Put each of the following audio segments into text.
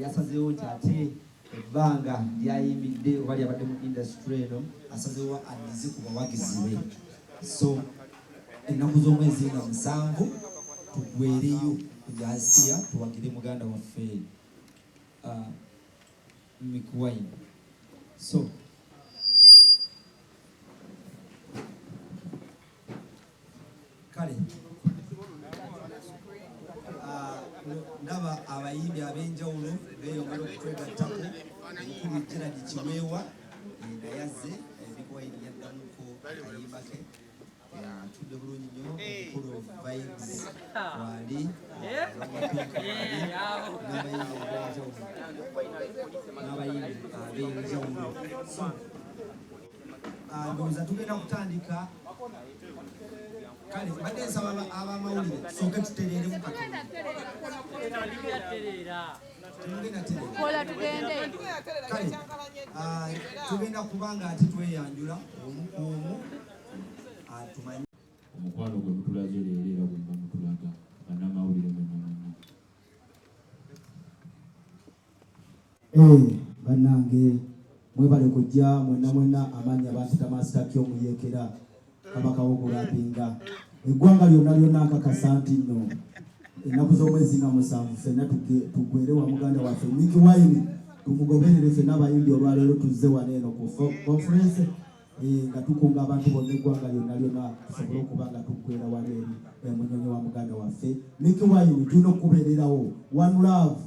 yasazeewo nti ate ebbanga lyayimiridde oba lyabadde mu industry eno asazeewo addize ku bawagizi be. So ennaku z'omwezi nga 7 tugwereyo kujja Asia tuwagire muganda waffe Mick Wine. So kale ndaba abayimbi ab'enjawulo beeyongera okutwegattako. Omukulu Gerald Kiweewa nayaze Mick Wine yaddamuko akayimba ke atudde bulungi nnyo. Omukulu Vibes wali n'abayimbi ab'enjawulo. So ndowooza tugenda kutandika. Kale badde nsaba ab'amawulire tusooke tutereere mu katono. Kale tugenda kubanga ate tweyanjula omu ku omu atumanyi omukwano gwe mutulaze leero era bwe mutulaga bannamawulire bannange mwebale kujja mwenna amannya bampita Master omuyekera kabaka w'okulapinga eggwanga lyonna nkakasa nti nno ennaku z'omwezi nga 7 ffenna tugwere wa muganda waffe Mick Wine tumugoberere ffenna abayimbi olwaleero tuzze wano eno ku conference nga tukunga abantu bonna eggwanga lyonna tusobole okuba nga tuggwera wano eri munyonyi wa muganda waffe Mick Wine. Tulina okubeererawo one love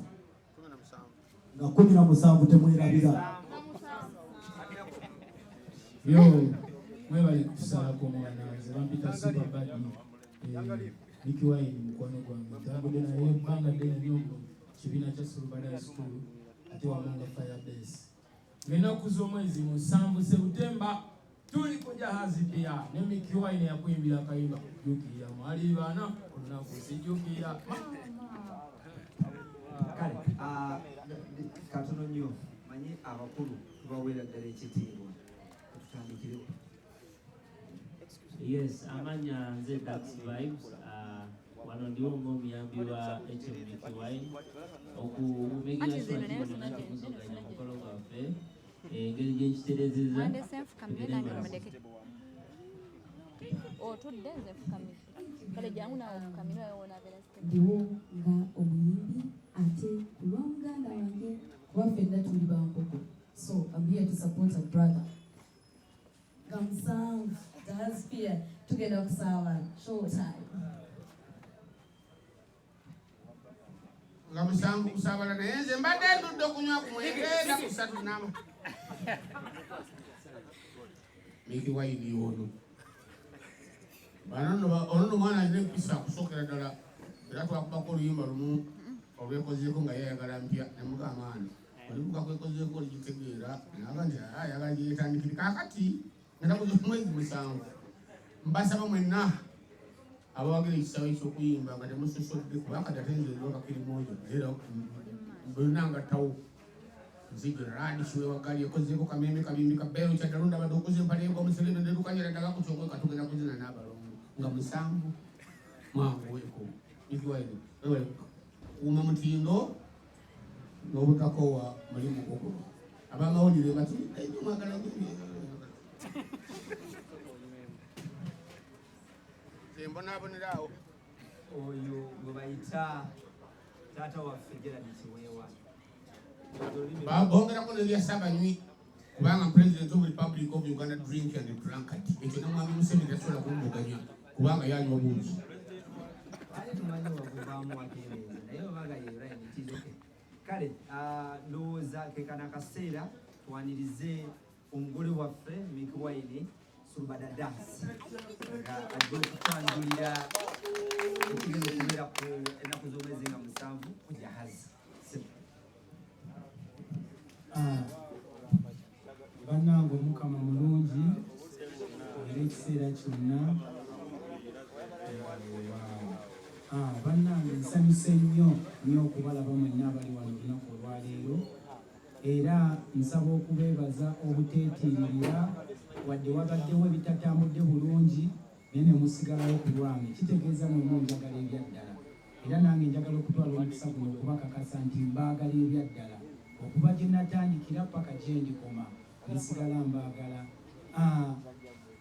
nga 17 temwerabira. Mwebale kusalako mwananze bampita Super Bad Mick Wine mukwano gwange ntambudde naye ebbanga ddene nnyo mu kibiina kya Sulubada School ate wamunga Firebase. Ng'ennaku z'omwezi 7 Septemba tuli ku jahazi pia ne Mick Wine yakuyimbira akayimba kujjukira mwali baana olunaku sijjukira. Kale katono nnyo manyi abakulu tubaweera ddala ekitiibwa tutandikirewo. Yes, amanya nze Dax Vibes wano ndiwo ng'omuyambi wa Mick Wine okumegira sure nti bonna tekuzoganya omukolo gwaffe engeri gye nkitereezezza ndiwo nga omuyimbi ate kulwa muganda wange kuba ffenna tuli bambogo. So I'm here to support a brother. Kamsanvu Daspia tugenda kusaawa show time. Nga musanvu kusaabala naye nze mbadde ndudde okunywa ku mwenge ennaku 3 nama. Mick Wine y'ono. Ono mwana alina empisa akusookera ddala era twakubako oluyimba lumu olwekozeeko nga yayagala mpya ne mugamba ani olibuka kwekozeeko oligitegeera naga nti ayagala gyeyetandikire kaakati ennaku z'omwezi 7 mbasaba mwenna abawagira ekisabo ekyokuyimba nga temusosodde kubanga tatenzeezo kakirimojo era bonna ngattawo nzigera radi kiwewagali ekozeeko kameme kabimbi kabeero kyadalunda abadde okuza empaleeko omuserendo nedukanyera ddala ku kyokwe katugenda kuzina n'abalongo nga 7 mwanguweeko Mick Wine kuuma mutindo n'obutakowa mulimu gogolo abamawulire bati ejo mwagala mbonabonerawo oyo gwe bayita taata waffe Gerald Kiweewa bongerako nebyasabanywi kubanga president of the Republic of Uganda drink and drunkard ekyo namwami Museveni tasobola kumbuganya kubanga yanywa bungi ale tumanyi wavuvaamu watereeza naye obaga yera emitizoke kale ndowooza kekana akaseera tuwanirize omugole waffe Mick Wine Sulubada Dance nga ajja okutandulira ekigenda okubeera ku ennaku z'omwezi nga 7 ku jahazi. Bannange Omukama mulungi era ekiseera kyonna. Bannange nsanyuse nnyo okubalaba mwenna abali wano olunaku olwaleero, era nsaba okubeebaza obuteetiirira wadde wabaddewo ebitatambudde bulungi naye ne musigalayo ku lwange. Kitegeeza mwenna njagala ebyaddala, era nange njagala okutwala omukisa guno okubakakasa nti mbaagala ebyaddala okuva gye natandikira paka gye ndikoma nsigala mbaagala.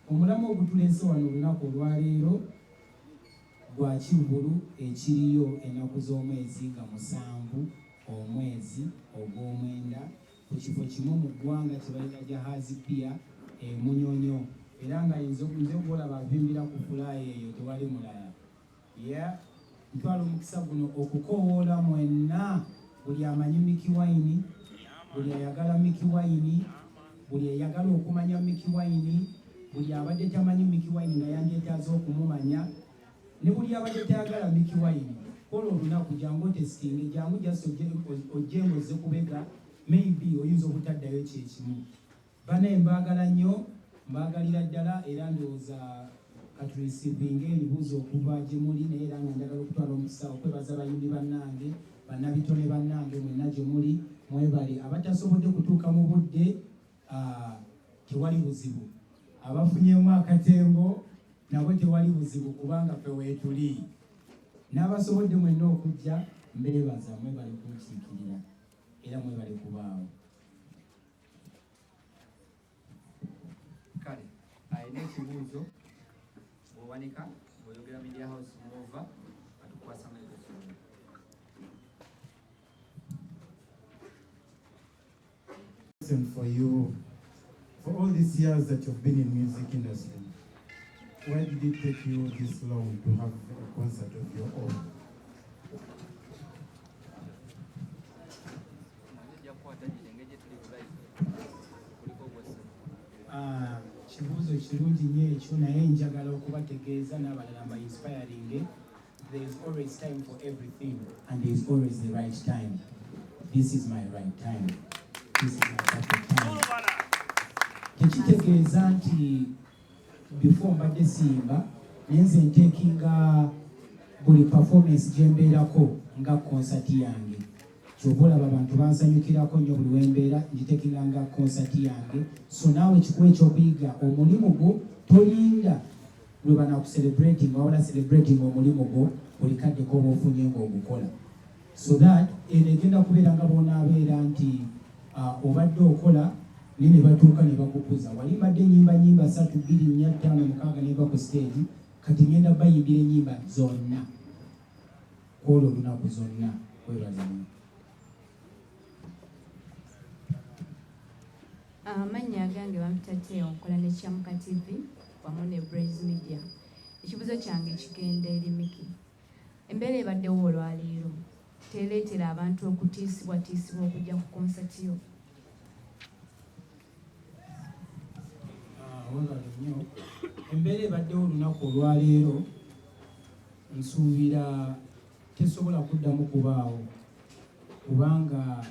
Omulamu ogutuleese wano olunaku olwaleero gwa Kivulu ekiriyo ennaku z'omwezi nga 7 omwezi ogw'omwenda ku kifo kimu mu ggwanga kye bayita Jahazi Pier Munyonyo, era nga nze gw'olaba avimbira ku fulaaya eyo tewali mulala. Ntwala omukisa guno okukoowoola mwenna, buli amanyi Mick Wine, buli ayagala Mick Wine, buli ayagala okumanya Mick Wine, buli abadde tamanyi Mick Wine nga yandyetaaza okumumanya, ne buli abadde tayagala Mick Wine. Kola olunaku jangu otesitinge, jangu just ojje ngoze kubega, maybe oyinza obutaddayo kyekimu. Banaye mbaagala nnyo, mbaagalira ddala, era ndowooza katulisivinga ebibuuzo okuva gye muli, naye era nga njagala okutwala omukisa okwebaza bayimbi bannange, bannabitone bannange mwenna gye muli, mwebale. Abatasobodde kutuuka mu budde tewali buzibu, abafunyeemu akatembo nabo tewali buzibu kubanga ffe weetuli. N'abasobodde mwenna okujja mbeebaza, mwebale kunkiikirira era mwebale kubaawo. Kale ayina ekibuuzo bw'owanika bw'oyogera Media House Mova atukwasa microphone. For you, for all these years that you've been in music industry, why did it take you this long to have a concert of your own? Kibuuzo kirungi nnyo ekyo, naye njagala okubategeeza n'abalala mba inspiring. There is always time for everything and there is always the right time. This is my right time. This is my perfect time. Tekitegeeza nti before mbadde simba nenze ntekinga buli performance gye mbeerako nga concert yange. Kyova olaba abantu bansanyukirako nnyo buli wembeera ngitekinga nga concert yange. So naawe kikuwa ekyokuyiga, omulimu gwo tolinda lwe banakucelebrating wabula celebrating omulimu gwo buli kadde k'oba ofunye ng'ogukola, so that eno egenda kubeera nga bonaabeera nti obadde okola naye ne batuuka ne bakukuza. Wali mbadde nyimba 3, 2, 4, 5, 6 neva ku stage, kati ngenda bayimbira ennyimba zonna kwolwo olunaku zonna. Webaza nnyo. Amannya agange bampita Teo, nkola ne Kyamuka TV wamu ne Braze Media. Ekibuuzo kyange kigenda eri Micky. Embeera ebaddewo olwaleero teleetera abantu okutiisibwa okujja ku konsati yo? Webale nnyo. Embeera ebaddewo olunaku olwaleero nsuubira tesobola kuddamu kubaawo, kubanga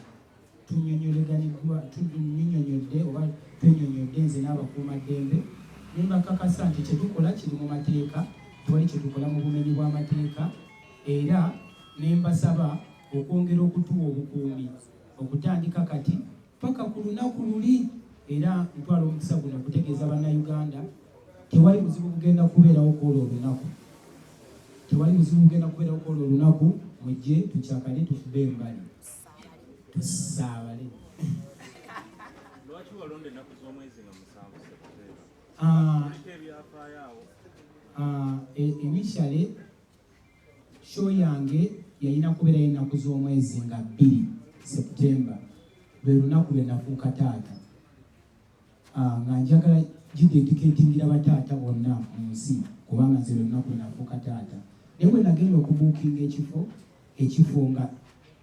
tunyonyodde oba twenyonyodde nze n'abakuumaddembe ne mbakakasa nti kyetukola kiri mu mateeka, tewali kyetukola mu bumenyi bw'amateeka, era ne mbasaba okwongera okutuwa obukuumi okutandika kati paka ku lunaku luli. Era ntwala omukisa guno okutegeeza bannayuganda tewali buzibu bugenda kubeerawo kwolwo olunaku, tewali buzibu bugenda kubeerawo kwolwo olunaku. Mujje tukyakale tufube embali tusaabale. Lwaki walonda ennaku z'omwezi nga 7 initially show yange yalina kubeerayo ennaku z'omwezi nga 2 September, lwe lunaku lwe nafuuka taata. Nga njagala gidediketingira bataata bonna mu nsi kubanga nze lwe lunaku lwe nafuuka taata. Naye bwe nagenda okubuukinga ekifo nga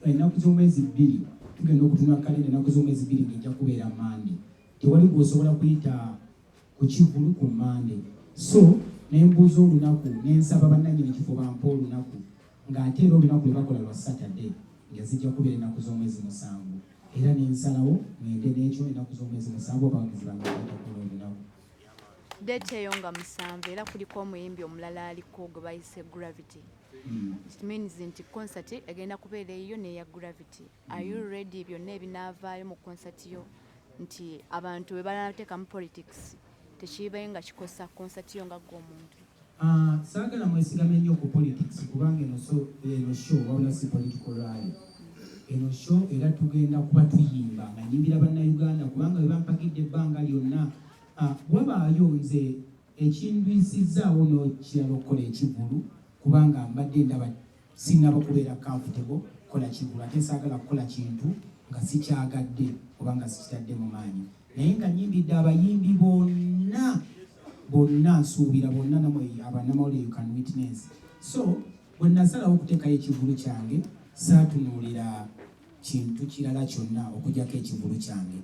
ennaku z'omwezi 2 tugenda okutunula kalenda ennaku z'omwezi 2 ng'ejja kubeera Mande. Tewali gwosobola kuyita ku Kivulu ku Mande. So nembuuza olunaku nensaba bannannyini kifo bampa olunaku ng'ate era olunaku lwe bakola lwa Saturday nga zijja kubeera ennaku z'omwezi 7 era nensalawo ngende n'ekyo ennaku z'omwezi 7 abawagizi bange batakola olunaku. Date eyo nga 7 era kuliko omuyimbi omulala aliko gwe bayise Gravity. It means nti concert egenda kubeera eyo neya Gravity. Are you ready byonna ebinaavaayo mu concert yo nti abantu bwe banateekamu politics tekiibe nga kikosa concert yo nga gw'omuntu? Saagala mwesigame nnyo ku politics kubanga eno show wabula si political rally. Eno show era tugenda kuba tuyimba nga nyimbira bannayuganda kubanga bwe bampagidde ebbanga lyonna wabaayo nze ekindwisizaawo n'okirala okukola Ekivulu kubanga mbadde ndaba sinaba kubeera comfortable kola Kivulu ate saagala kukola kintu nga sikyagadde kubanga sikitadde mu maanyi naye nga nyimbidde abayimbi bonna nsuubira bonna namwe abanamawulire you can witness. So bwe nasalawo okuteekayo Ekivulu kyange saatunuulira kintu kirala kyonna okugyako Ekivulu kyange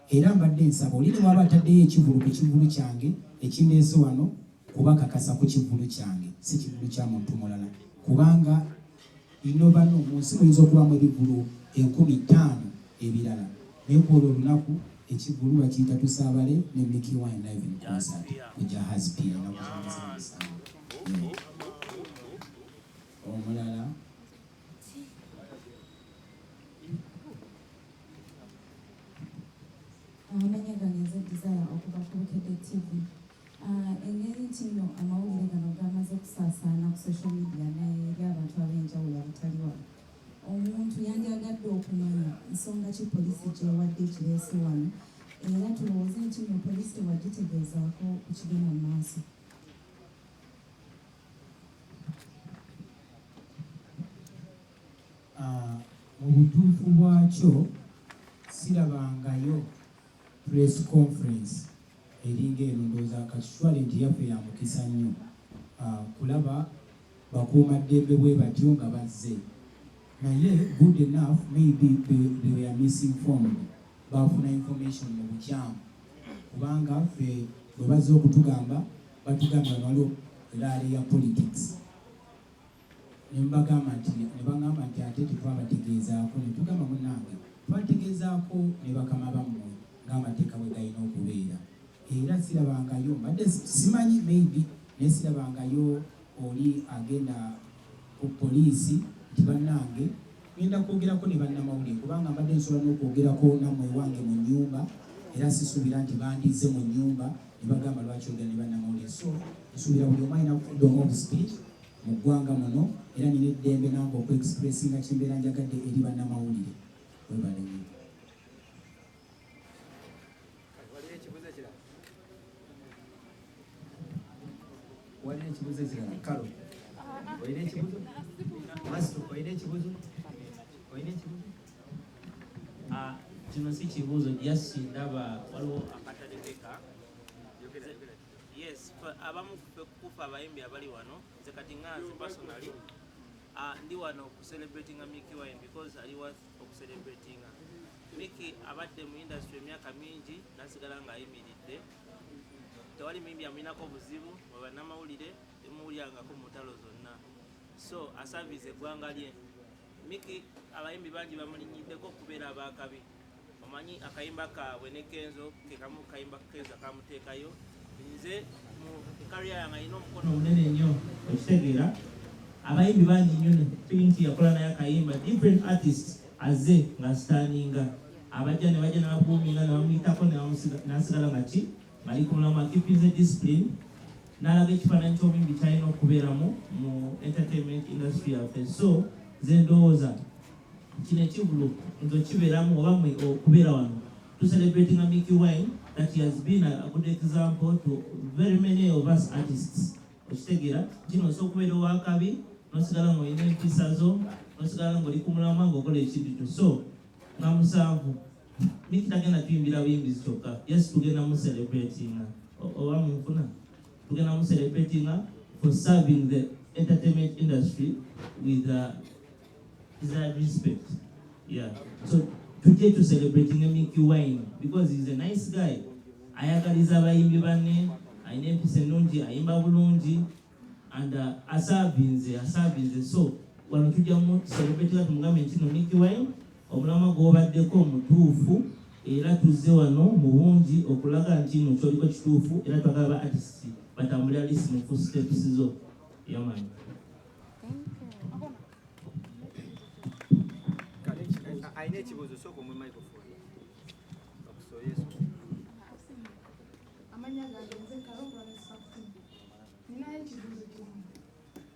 era mbadde nsaba oli ne waba ataddeyo Ekivulu ku Kivulu kyange ekindeese wano kubakakasa ku Kivulu kyange si Kivulu kya muntu mulala kubanga ino bano mu nsi muyinza okubamu ebivulu 15,000 ebirala naye kwolwo olunaku Ekivulu bakiyita tusaabale ne Mickey Wine live in concert ku Jahazi Pier omulala amanya ganeze desire okuva ku Bukedde TV. Engeri nti nno amawulire gano gamaze okusaasaana ku social media n'eri abantu ab'enjawulo abatali wano. Omuntu yandyagadde okumanya nsonga ki poliisi gyewadde ekireese wano era tulowooze nti nno poliisi wagitegeezaako ku kigenda mu maaso. Mu butuufu bwakyo sirabangayo press conference eringa eno ndowooza akakitwale nti yaffe ya mukisa nnyo kulaba bakuumaddembe bwe batyo nga bazze naye good enough maybe they were misinformed bafuna information mu bukyamu kubanga ffe bwe bazze okutugamba batugamba waliwo laale ya politics nebagamba nti ate tetwabategeezaako netugamba munange twategeezaako ne bakama bammwe ng'amateeka bwe galina okubeera era sirabangayo mbadde simanyi maybe naye sirabangayo oli agenda ku poliisi nti bannange ngenda kwogerako ne bannamawulire kubanga mbadde nsobola n'okwogerako nammwe wange mu nnyumba era sisuubira nti bandize mu nnyumba ne bagamba lwaki ogera ne bannamawulire so nsuubira buli omu alina freedom of speech mu ggwanga muno era nina eddembe nange okuexpressinga kimbeera njagadde eri bannamawulire webalemu. Walina ekibuzo ekirala kalo olina ekibuzo Master olina ekibuzo kino si kibuuzo just ndaba waliwo akatalekeka yes abamu kufa abayimbi abali wano nze kati nganze personally ndi wano okucelebratinga Mickey Wine because ali worth okucelebratinga. Mickey abadde mu industry emyaka mingi nasigala ng'ayimiridde tewali muyimbi amulinako obuzibu bwe bannamawulire temuwulyangako mu ntalo zonna so asavize eggwanga lye. Mickey abayimbi bangi bamulinyiddeko okubeera abakabi omanyi akayimba kaabwe ne Kenzo ke kamu kayimba Kenzo kamuteekayo nze mu kariya yange alina omukono munene nnyo okitegeera abayimbi bangi nnyo nti yakola naye akayimba different artists azze ng'asitaaninga abajja ne bajja n'ababuuminga ne bamuyitako n'asigala nga ki bali ku mulamu akipinze discipline n'alaga ekifaananyi ky'omuyimbi kyalina okubeeramu mu entertainment industry yaffe so ze ndowooza kino Ekivulu nti okibeeramu oba mwe okubeera wano to celebrating a Mickey Wine that he has been a good example to very many of us artists okitegeera kino osobola okubeera owakabi n'osigala ng'olina empisa zo n'osigala ng'oli ku mulamwa ng'okola ekintu so nga musanvu Mickey tagenda tuyimbira buyimbizi kyokka yes tugenda mu celebratinga oba munfuna tugenda mu celebratinga for serving the entertainment industry with desired respect Yeah. So today to celebrating Mickey Wine because he's a nice guy. Ayagaliza abayimbi banne, ayina empisa ennungi, ayimba bulungi and asavinze. So wano tujja mu celebrate tumugambe nti no Mickey Wine omulama gw'obaddeko omutuufu era tuzze wano mu bungi okulaga nti no kyoliko kituufu era twagala ba artists batambulira lisi mu footsteps zo. Yeah, man. Aine ekibuuzo sooka omwe microphone. So yes. Amanya gange nze Karongwa ne Sakti. Ninayo ekibuuzo kimu.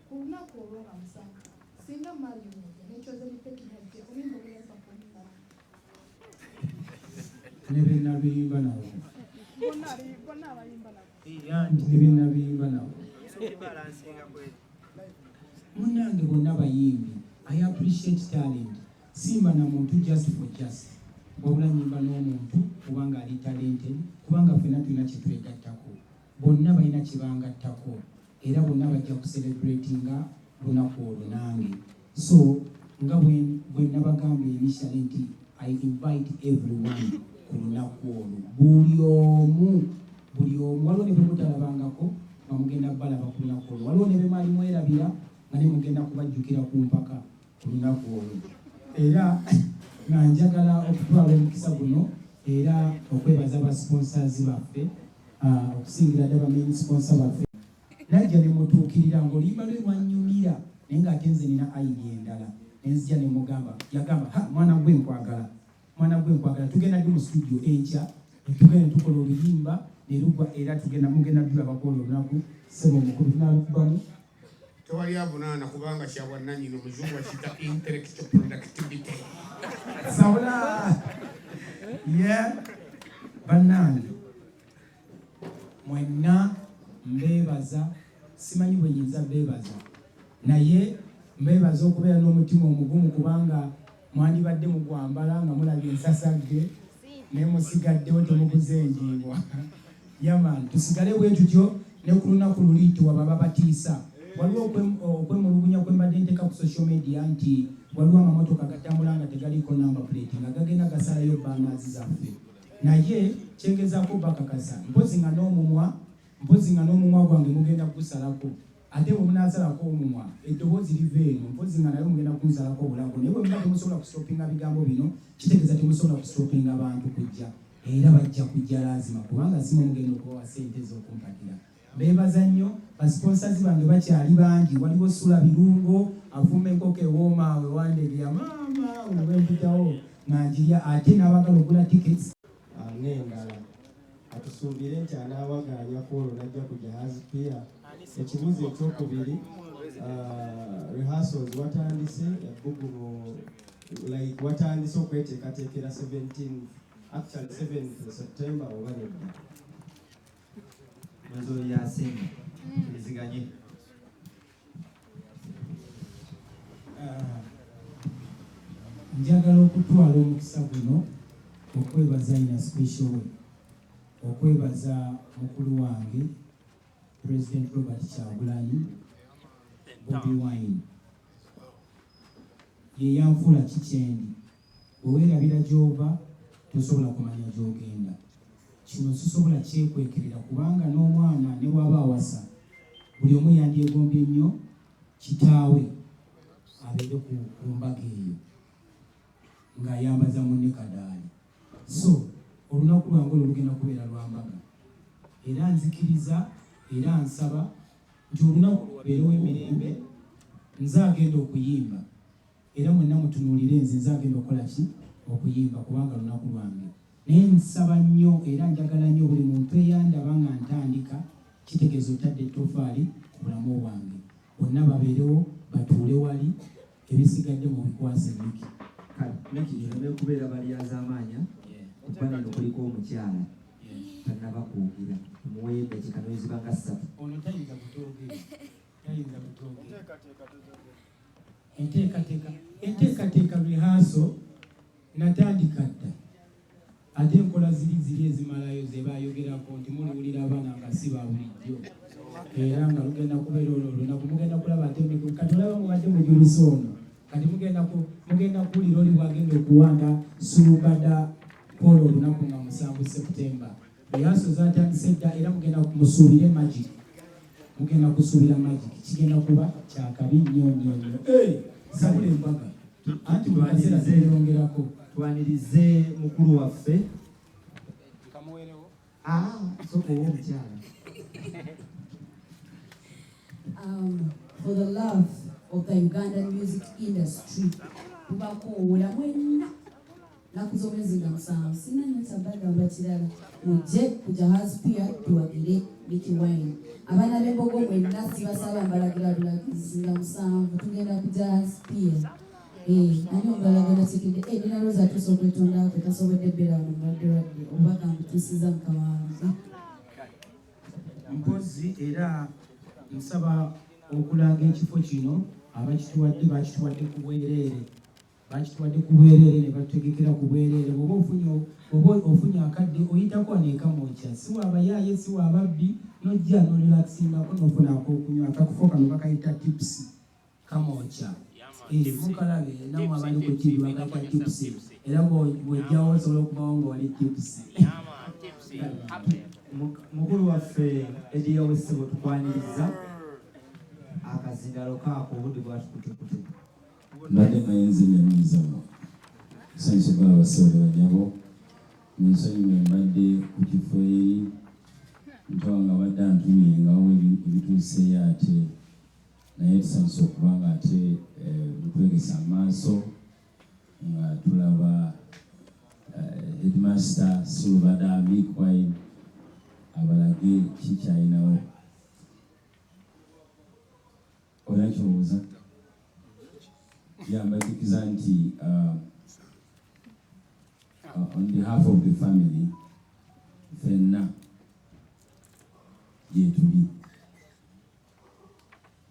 Ku lunaku olw'okamusanga singa mali omuja n'ekyoze lipeki hajje oyimba okulesa kumunda. Ne bina biyimba nabo. Bonna abayimba nabo. Ne bina biyimba nabo. Munange bonna bayimbi. I appreciate talent. Simba na muntu just for just. Wabula nyimba n'omuntu kubanga ali talented, kubanga ffenna tulina kye twegattako. Bonna balina kye bangattako. Era bonna bajja kucelebratinga lunaku olwo nange. So nga bwe nabagambye initially nti I invite everyone ku lunaku olwo. Buli omu waliwo ne bwe mutalabangako nga mugenda balaba ku lunaku olwo. Waliwo ne be mwali mwerabira nga ne mugenda kubajjukira ku mpaka ku lunaku olwo. Era nga njagala okutwala omukisa guno era okwebaza ba sponsors baffe okusingira ddala main sponsor baffe. Najja ne mutuukirira ng'oluyimba lwe lwannyumira naye ng'ate nze nina ayidi endala nenzija ne mugamba yagamba mwana gwe nkwagala tugenda ddi mu studio enkya tugenda tukola oluyimba nerugwa era mugenda tulabako olwo olunaku sebo mukulu tunalukubbamu. Tewali avunaana kubanga kyabwannannyini omuzungu akiyita intellectual productivity. Sabula bannange mwenna mbeebaza, simanyi bwe nyinza beebaza naye mbeebaza okubeera n'omutima omugumu kubanga mwandibadde mugwambala nga mulabye ensasagge naye musigaddewo temuguze enjiibwa. Yaman tusigale bwe tutyo ne ku lunaku luli tuwaba babatiisa. Waliwo okwemulugunya kwe mbadde nteeka ku social media nti waliwo amamotoka gatambula nga tegaliko number plate nga gagenda gasalayo banners zaffe. Naye kyengezaako bakakasa mpozi nga n'omumwa gwange mugenda kugusalako ate bwe munaasalako omumwa eddoboozi liva eno mpozi nga naye mugenda kunsalako obulago naye bwe muba temusobola kusitopinga bigambo bino kitegeeza temusobola kusitopinga abantu kujja era bajja kujja lazima kubanga simu mugenda okubawa ssente z'okumpatira. Beebaza nnyo basponsors bange bakyali bangi. Waliwo Sula Birungo afumba enkoko ewooma awe wandege ya maama olwempitawo ng'agirya ate n'abagala okugula tickets n'endala atusuubire nti anaawaganya kwolwo najja ku jahazi pia. Ekibuuzo ekyokubiri rehearsals watandise ebbugumu like watandise okweteekateekera 7th September oba nedda? Mwezi yasemba tuliziganye. Njagala okutwala omukisa guno okwebaza ina special way okwebaza mukulu wange President Robert Kyagulanyi Bobi Wine ye yanfuula kikyendi bweweerabira gy'ova tosobola kumanya gy'ogenda. Kino sisobola kyekwekerera kubanga n'omwana ne bw'aba awasa buli omu yandyegombye nnyo kitaawe abeere ku mbaga eyo ng'ayambaza munne kadaali. So olunaku lwange olwo lugenda kubeera lwa mbaga era nzikiriza era nsaba nti olunaku lubeerewo emirembe nze agenda okuyimba era mwenna mutunuulire nze agenda okukola ki okuyimba kubanga lunaku lwange. Naye nsaba nnyo era njagala nnyo buli muntu eyandaba nga ntandika kitegeeza otadde ettofaali ku bulamu bwange. Bonna babeerewo batuule wali ebisigadde mu bikwase Miki. Miki oleme kubeera balyazaamaanya kuba neno kuliko omukyala tannaba kuwugira tumuweyo eddakiika n'ezibanga 3. Ono tayinza kutoogera. Enteekateeka rehearsal natandika dda ate enkola ziri ezimalayo ze baayogerako nti muliwulira abaana nga si ba bulijjo era nga lugenda kubeera olunaku mugenda kulaba ate kati olaba mubadde mujulisa ono kati mugenda kuwulira oli bwagenda kuwanga Sulubada Paul olunaku nga 7 September. Rehearsal zatandise dda era mugenda kumusuubira magic. Mugenda kusuubira magic. Kigenda kuba kyakabi nnyo. Sabula embaga. Anti bwazira zeerongerako. Twanirize mukulu waffe. Soko omukyala. For the love of the Ugandan music industry, tubakoowula mwenna nakuzomezi nga musanvu sina nyotabagamba kirala mujje ku Jahazi Pia tuwagire Mickey Wine. Abaana b'embogo mwenna sibasaba mbalagira bulagizi nga musanvu tugenda ku Jahazi Pia. Ani ombalagala tikide nina Rosa atusobola okwetonda ako tasobodde bbeera wano mwaddewadde oba kamutuusiza mukama wange. Mpozi era nsaba okulaga ekifo kino bakituwadde ku bwereere. Bakituwadde ku bwereere ne batutegekera ku bwereere. Oba ofunye akadde oyitako aneekamokya si waabayaaye si waababbi nojja nolelaxingako nofunako okunywa akakufo kano bakayita tips kamokya. Mukalabe namwe abali ku TV bakayita tips era bwojjawo osobola okubawo nga wali tips. Mukulu waffe Eddie Owessebo tukwaniriza akazindalo kaako obudde bwatukutukutu. Mbadde mayenzi nemwiza nsanyusa okuba abasoole banyabo nsonyi mwe mbadde ku kifo eri ntawa nga badde antumye ngawo ebituuseyo ate naye tusanyusa okuba nga ate butwegesa amaaso nga tulaba Headmaster Sulubada Mickey Wine abalage kikyalinawo. Olakyobuuza yambatikiza nti on behalf of the family fenna yetuli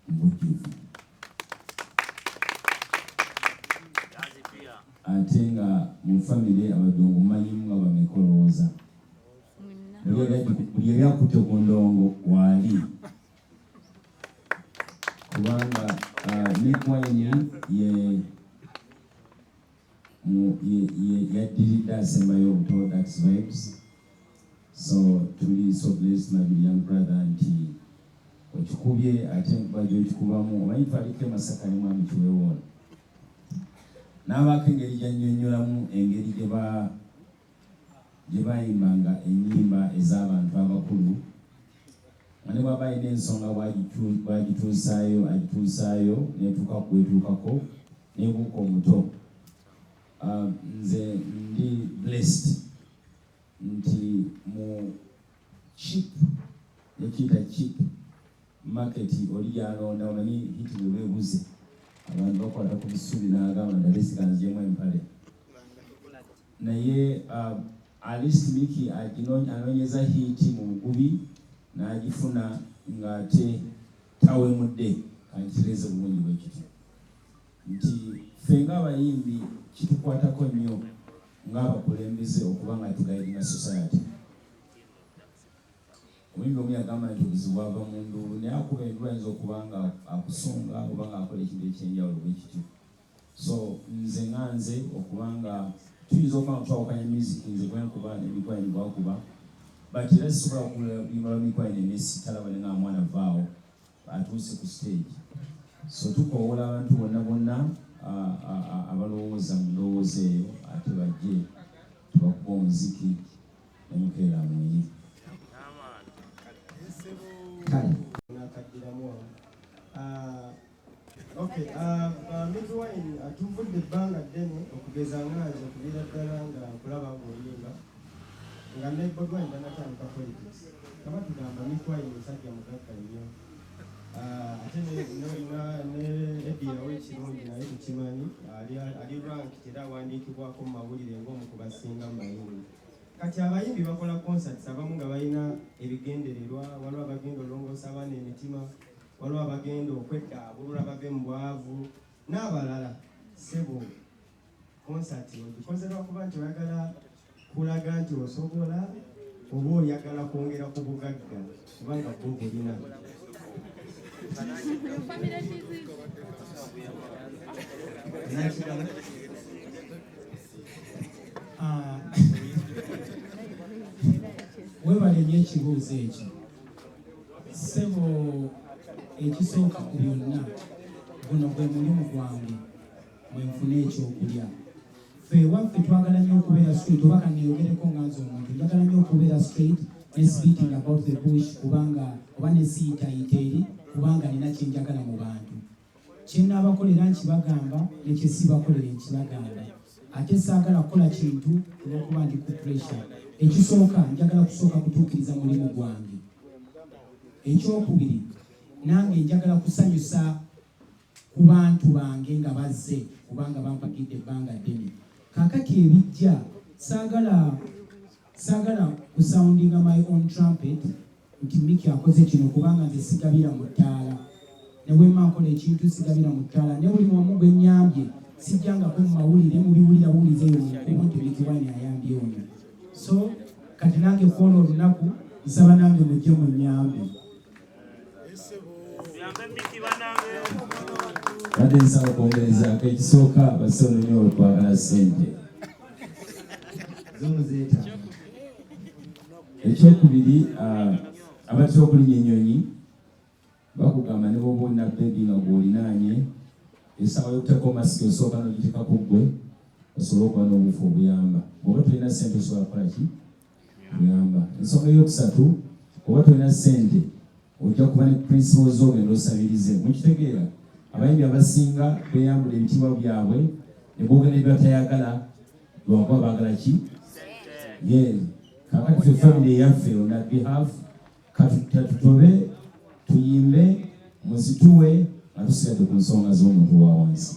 mbujjuvu ate nga mu family abadongo mumanyimu nga bamekolowooza buli yali akutte ku ndongo waali kubanga Mickey Wine yaddiridde asembayo obuto Dax Vibes. So tuli so blessed my young brother nti okikubye ate nkuba gyokikubamu omanyi twaliko emasaka ne mwami kiwewoona n'abaako engeri gyannyonnyolamu engeri gye bayimbanga ennyimba ez'abantu abakulu ne bw'aba alina ensonga bwagituusaayo agituusaayo netuuka kwetuukako nebuuka omuto. Nze ndi blessed nti mu cheap nekiyita cheap market oli gyalonda omanyi hiti bwe beebuze abantu bakwata ku bisubi n'agamba ndala esikanziyemu empale naye alist Mickey anoonyeza hiti mu bugubi n'agifuna ng'ate tawemudde kankireze bulungi bwe kiti nti ffe ng'abayimbi kitukwatako nnyo ng'abakulembeze okuba nga tugaidinga society. Omuyimbi omu yagamba nti obuzibu bwava mu nduulu naye akuba enduulu ayinza okuba nga akusunga oba ng'akola ekintu ekyenjawulo bwe kityo. So nze nga nze okuba nga tuyinza okuba nga twawukanya music nze gwenkuba n'Mickey Wine gwakuba but era sisobola okulimba lwa Mickey Wine nesitala nga mwana vaawo atuuse ku stage. So tukoowola abantu bonna abalowooza mu ndowooza eyo ate bajje tubakuba omuziki nemukeera mwenyi. Mickey Wine atuvudde ebbanga ddene okugeza nganze okubeera ddala nga nkulaba ng'oyimba nga ne Bobi Wine tanatandika politics. Kaba tugamba Mickey Wine musajja mugagga nnyo. Ate ne Eddie ow'ekirungi naye tukimanyi ali ranked era awandiikibwako mu mawulire ng'omu ku basinga mu mayimbi. Kati abayimbi bakola concerts abamu nga balina ebigendererwa, waliwo abagenda olongoosa abaana emitima, waliwo abagenda okweddaabulula bave mu bwavu n'abalala. Sebo concert ogikoze lwakuba nti oyagala kulaga nti osobola oba oyagala kwongera ku bugagga kubanga bwo bulina. Webale nnyo ekibuuzo ekyo. Ssebo ekisooka ku byonna, guno gwe mulimu gwange mwe nfuna ekyokulya. Ffe waffe twagala nnyo okubeera straight, oba kanneeyogereko nga nze omuntu, njagala nnyo okubeera straight ne speaking about the bush kubanga oba ne siyitayita eri kubanga nina kye njagala mu bantu. Kye nnaabakolera nkibagamba ne kye sibakolere nkibagamba. Ate saagala kukola kintu olw'okuba ndi ku pressure. Ekisooka njagala kusooka kutuukiriza mulimu gwange. Ekyokubiri, nange njagala kusanyusa ku bantu bange nga bazze kubanga bampagidde ebbanga ddene. Kaakati ebijja saagala kusoundinga my own trumpet nti Mickey akoze kino kubanga nze sigabira mu ttaala. Ne bwe mmankola ekintu sigabira mu ttaala. Ne buli wamu gwe nnyambye sijjangako mu mawulire mu biwulira buwulize eyo mukubo nti Mickey Wine ayambye ono. So kati nange kwolwo olunaku nsaba nange mujje mu nnyambe. Badde nsaba okwongerezaako ekisooka basono nnyo okwagala ssente. Ekyokubiri, abatera okulinya ennyonyi bakugamba ne bwoba olina bebi nga gw'olinaanye esaawa y'okuteekako masiki osooka n'ogiteekako ggwe osobole okuba n'obuufu obuyamba. Bw'oba tolina ssente osobola kukola ki? Obuyamba. Ensonga ey'okusatu, bw'oba tolina ssente ojja kuba ne principles z'ogenda osabirize. Mukitegeera abayimbi abasinga beeyambula ebitiibwa byabwe ne boogera ebyo batayagala lwakuba baagala ki? Kaakati ffe family eyaffe on that behalf katutobe tuyimbe muzituwe nga tusigadde ku nsonga z'omuntu wa wansi.